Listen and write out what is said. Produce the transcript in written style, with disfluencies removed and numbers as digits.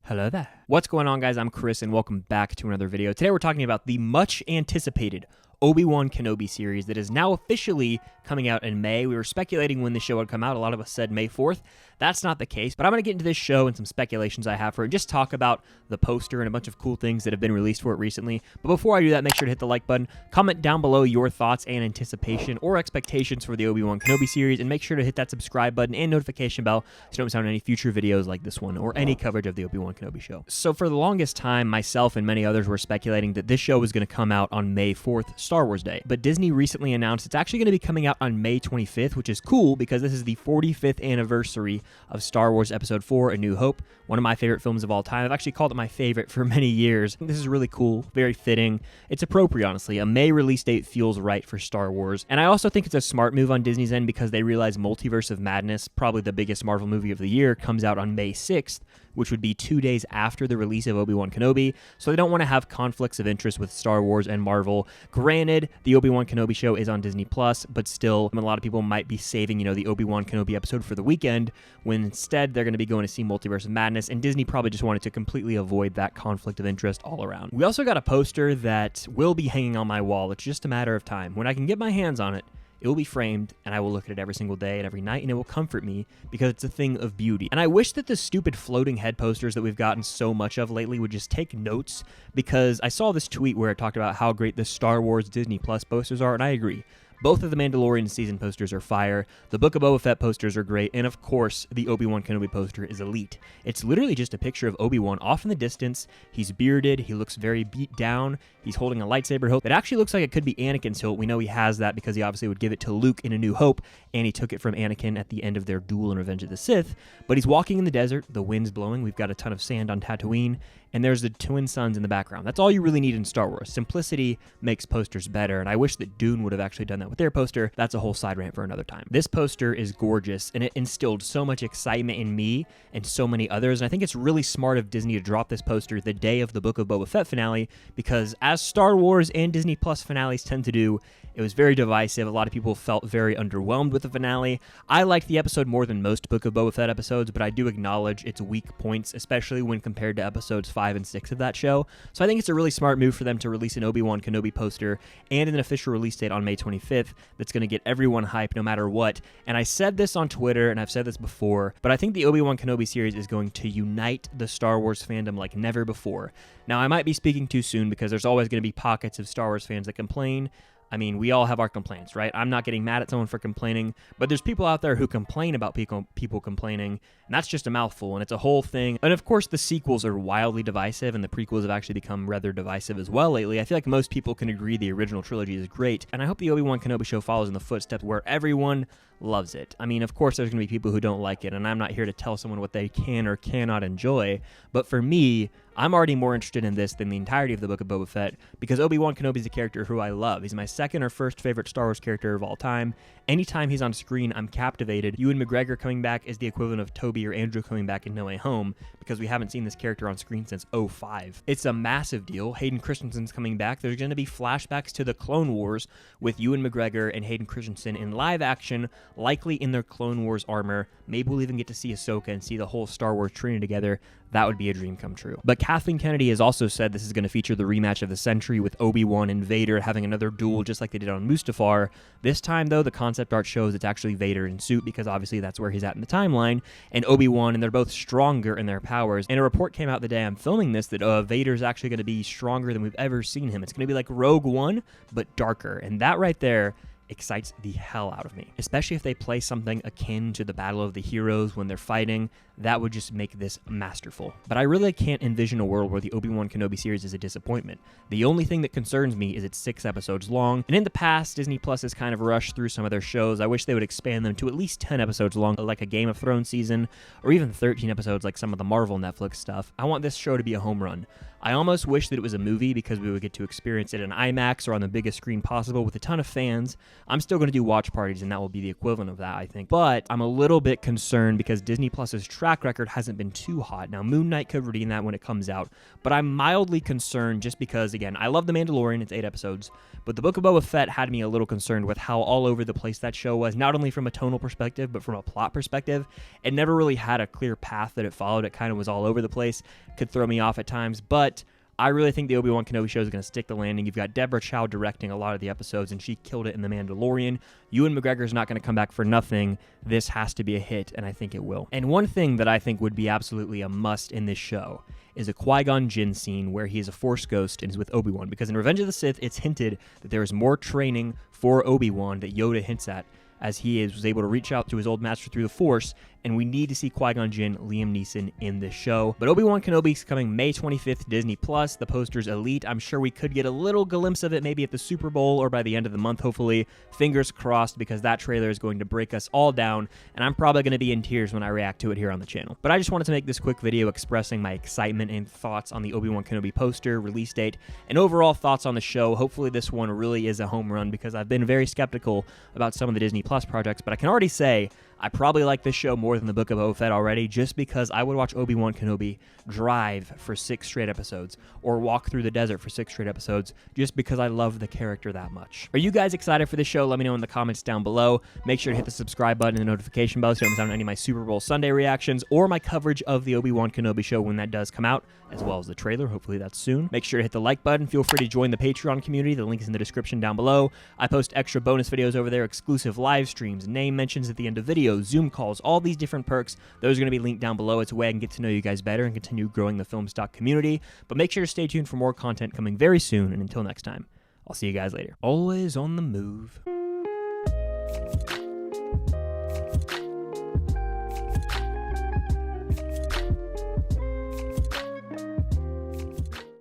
Hello there. What's going on, guys? I'm Chris, and welcome back to another video. Today we're talking about the much-anticipated Obi-Wan Kenobi series that is now officially coming out in May. We were speculating when the show would come out. A lot of us said May 4th. That's not the case, but I'm going to get into this show and some speculations I have for it, and just talk about the poster and a bunch of cool things that have been released for it recently. But before I do that, make sure to hit the like button, comment down below your thoughts and anticipation or expectations for the Obi-Wan Kenobi series, and make sure to hit that subscribe button and notification bell so you don't miss out on any future videos like this one or any coverage of the Obi-Wan Kenobi show. So for the longest time, myself and many others were speculating that this show was going to come out on May 4th, Star Wars Day. But Disney recently announced it's actually going to be coming out on May 25th, which is cool because this is the 45th anniversary of Star Wars Episode 4, A New Hope, one of my favorite films of all time. I've actually called it my favorite for many years. This is really cool, very fitting. It's appropriate, honestly. A May release date feels right for Star Wars. And I also think it's a smart move on Disney's end because they realize Multiverse of Madness, probably the biggest Marvel movie of the year, comes out on May 6th, which would be 2 days after the release of Obi-Wan Kenobi, so they don't want to have conflicts of interest with Star Wars and Marvel. Granted, the Obi-Wan Kenobi show is on Disney+, but still, a lot of people might be saving, the Obi-Wan Kenobi episode for the weekend, when instead they're going to be going to see Multiverse of Madness, and Disney probably just wanted to completely avoid that conflict of interest all around. We also got a poster that will be hanging on my wall. It's just a matter of time. When I can get my hands on it, it will be framed, and I will look at it every single day and every night, and it will comfort me because it's a thing of beauty. And I wish that the stupid floating head posters that we've gotten so much of lately would just take notes, because I saw this tweet where it talked about how great the Star Wars Disney Plus posters are, and I agree. Both of the Mandalorian season posters are fire, the Book of Boba Fett posters are great, and of course, the Obi-Wan Kenobi poster is elite. It's literally just a picture of Obi-Wan off in the distance. He's bearded, he looks very beat down, he's holding a lightsaber hilt. It actually looks like it could be Anakin's hilt. We know he has that because he obviously would give it to Luke in A New Hope, and he took it from Anakin at the end of their duel in Revenge of the Sith. But he's walking in the desert, the wind's blowing, we've got a ton of sand on Tatooine, and there's the twin suns in the background. That's all you really need in Star Wars. Simplicity makes posters better, and I wish that Dune would have actually done that with their poster. That's a whole side rant for another time. This poster is gorgeous, and it instilled so much excitement in me and so many others, and I think it's really smart of Disney to drop this poster the day of the Book of Boba Fett finale, because as Star Wars and Disney Plus finales tend to do, it was very divisive. A lot of people felt very underwhelmed with the finale. I liked the episode more than most Book of Boba Fett episodes, but I do acknowledge its weak points, especially when compared to episodes 5 and 6 of that show. So I think it's a really smart move for them to release an Obi-Wan Kenobi poster and an official release date on May 25th that's going to get everyone hyped no matter what. And I said this on Twitter, and I've said this before, but I think the Obi-Wan Kenobi series is going to unite the Star Wars fandom like never before. Now, I might be speaking too soon because there's always going to be pockets of Star Wars fans that complain. I mean, we all have our complaints, right? I'm not getting mad at someone for complaining, but there's people out there who complain about people complaining, and that's just a mouthful, and it's a whole thing. And of course, the sequels are wildly divisive, and the prequels have actually become rather divisive as well lately. I feel like most people can agree the original trilogy is great, and I hope the Obi-Wan Kenobi show follows in the footsteps where everyone loves it. I mean, of course, there's going to be people who don't like it, and I'm not here to tell someone what they can or cannot enjoy, but for me, I'm already more interested in this than the entirety of the Book of Boba Fett because Obi-Wan Kenobi is a character who I love. He's my second or first favorite Star Wars character of all time. Anytime he's on screen, I'm captivated. Ewan McGregor coming back is the equivalent of Toby or Andrew coming back in No Way Home because we haven't seen this character on screen since 2005. It's a massive deal. Hayden Christensen's coming back. There's going to be flashbacks to the Clone Wars with Ewan McGregor and Hayden Christensen in live action, likely in their Clone Wars armor. Maybe we'll even get to see Ahsoka and see the whole Star Wars trinity together. That would be a dream come true. But Kathleen Kennedy has also said this is going to feature the rematch of the century with Obi-Wan and Vader having another duel just like they did on Mustafar. This time, though, the concept art shows it's actually Vader in suit because obviously that's where he's at in the timeline, and Obi-Wan, and they're both stronger in their powers. And a report came out the day I'm filming this that Vader's actually going to be stronger than we've ever seen him. It's going to be like Rogue One, but darker. And that right there excites the hell out of me, especially if they play something akin to the Battle of the Heroes when they're fighting. That would just make this masterful. But I really can't envision a world where the Obi-Wan Kenobi series is a disappointment. The only thing that concerns me is it's 6 episodes long, and in the past, Disney Plus has kind of rushed through some of their shows. I wish they would expand them to at least 10 episodes long, like a Game of Thrones season, or even 13 episodes like some of the Marvel Netflix stuff. I want this show to be a home run. I almost wish that it was a movie because we would get to experience it in IMAX or on the biggest screen possible with a ton of fans. I'm still going to do watch parties, and that will be the equivalent of that, I think. But I'm a little bit concerned because Disney Plus is track record hasn't been too hot. Now, Moon Knight could redeem that when it comes out, but I'm mildly concerned just because, again, I love The Mandalorian, it's 8 episodes, but the Book of Boba Fett had me a little concerned with how all over the place that show was, not only from a tonal perspective, but from a plot perspective. It never really had a clear path that it followed. It kind of was all over the place, could throw me off at times, but I really think the Obi-Wan Kenobi show is going to stick the landing. You've got Deborah Chow directing a lot of the episodes, and she killed it in The Mandalorian. Ewan McGregor's not going to come back for nothing. This has to be a hit, and I think it will. And one thing that I think would be absolutely a must in this show is a Qui-Gon Jinn scene where he is a Force ghost and is with Obi-Wan. Because in Revenge of the Sith, it's hinted that there is more training for Obi-Wan that Yoda hints at, as he was able to reach out to his old master through the Force, and we need to see Qui-Gon Jinn, Liam Neeson in this show. But Obi-Wan Kenobi's coming May 25th, Disney+. The poster's elite. I'm sure we could get a little glimpse of it maybe at the Super Bowl or by the end of the month, hopefully. Fingers crossed, because that trailer is going to break us all down, and I'm probably going to be in tears when I react to it here on the channel. But I just wanted to make this quick video expressing my excitement and thoughts on the Obi-Wan Kenobi poster, release date, and overall thoughts on the show. Hopefully this one really is a home run, because I've been very skeptical about some of the Disney Plus projects, but I can already say I probably like this show more than the Book of Boba Fett already, just because I would watch Obi-Wan Kenobi drive for 6 straight episodes, or walk through the desert for 6 straight episodes, just because I love the character that much. Are you guys excited for this show? Let me know in the comments down below. Make sure to hit the subscribe button and the notification bell so you don't miss out on any of my Super Bowl Sunday reactions, or my coverage of the Obi-Wan Kenobi show when that does come out, as well as the trailer. Hopefully that's soon. Make sure to hit the like button. Feel free to join the Patreon community. The link is in the description down below. I post extra bonus videos over there, exclusive live streams, name mentions at the end of videos, Zoom calls, all these different perks. Those are going to be linked down below. It's a way I can get to know you guys better and continue growing the film stock community. But make sure to stay tuned for more content coming very soon. And until next time, I'll see you guys later. Always on the move.